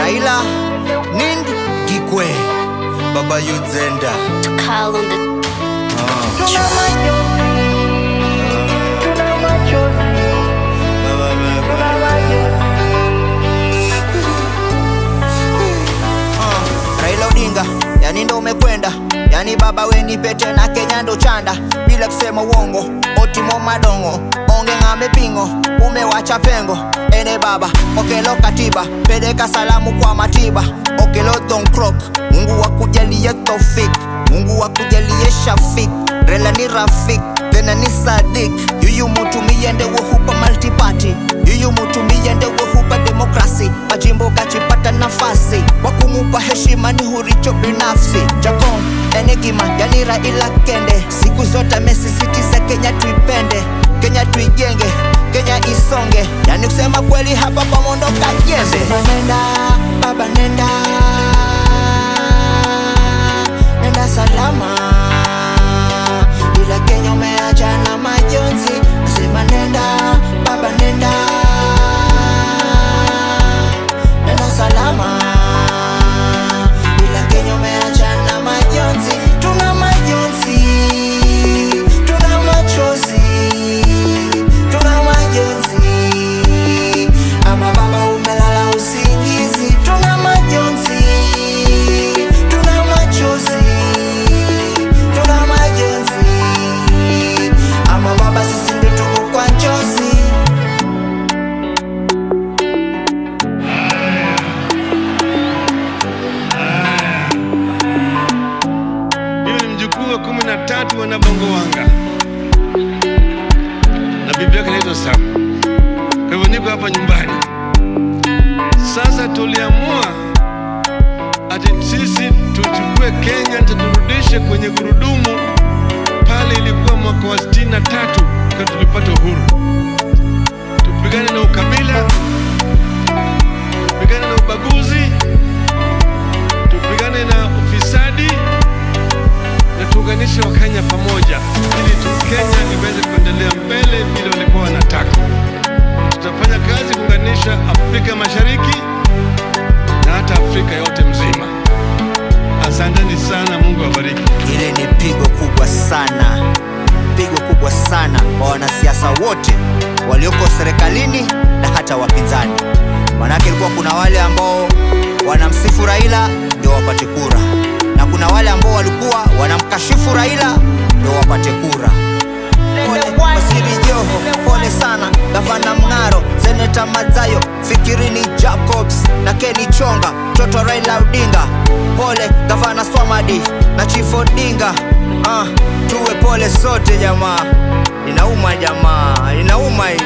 Raila, Nind, Gikwe, Baba Yuzenda. To call on the Raila Odinga, yani ndo umekwenda. Yani baba weni pete na Kenya ndo chanda. Bila kusema uongo, otimo madongo. Onge ngame pingo, umewacha pengo. Ene baba, okelo katiba. Peleka salamu kwa matiba. Okelo Don Krok, Mungu wakujalie Tofik, Mungu wakujalie Shafik. Raila ni Rafik, tena ni Sadik. Yuyu mutumie nde wohupa multiparty. Yuyu mutumie nde wohupa demokrasi. Majimbo kachipata nafasi, wakumupa heshima ni huricho binafsi. Jakom, enigima, yani Raila kende. Siku zote mesisitiza Kenya tuipende, Kenya tuijenge, Kenya isonge. Yani kusema kweli hapa pamondoka jembe. Nenda, baba nenda, nenda salama. Ila Kenya umeacha na majonzi. Nasema nenda, baba nenda, nenda salama. Ila Kenya umeacha na majonzi. Tuna majonzi, tuna machozi, tuna majonzi. Ama baba umelala usingizi. Tuna majonzi, tuna machozi, tuna majonzi. Ama baba sisi ndio tuko kwa njozi. Mimi ni mjukuu wa 13 wana Bongo Wanga na bibi yake anaitwa Sam. Kwa hivyo niko hapa nyumbani. Sasa tuliamua ati sisi tuchukue Kenya turudishe kwenye gurudumu pale ilikuwa mwaka wa 63 kwa tulipata uhuru. Tupigane na ukabila, tupigane na ubaguzi, tupigane na ufisadi na tuunganishe Wakenya pamoja ili Kenya iweze kuendelea mbele vile walikuwa wanataka. Tutafanya kazi kuunganisha Afrika Mashariki na hata Afrika yote mzima. Asanteni sana, Mungu awabariki. Ile ni pigo kubwa sana, pigo kubwa sana kwa wanasiasa wote walioko serikalini na hata wapinzani. Manake ilikuwa kuna wale ambao wanamsifu Raila ndio wapate kura, na kuna wale ambao walikuwa wanamkashifu Raila ndio wapate kura. Pole Waziri Joho, pole sana Gavana Mngaro, Seneta Madzayo, Fikirini Jacobs na Kenny Chonga, mtoto Raila Odinga. Pole Gavana Swamadi na Chief Odinga. Tuwe pole sote jamaa. Inauma jamaa, inauma hii.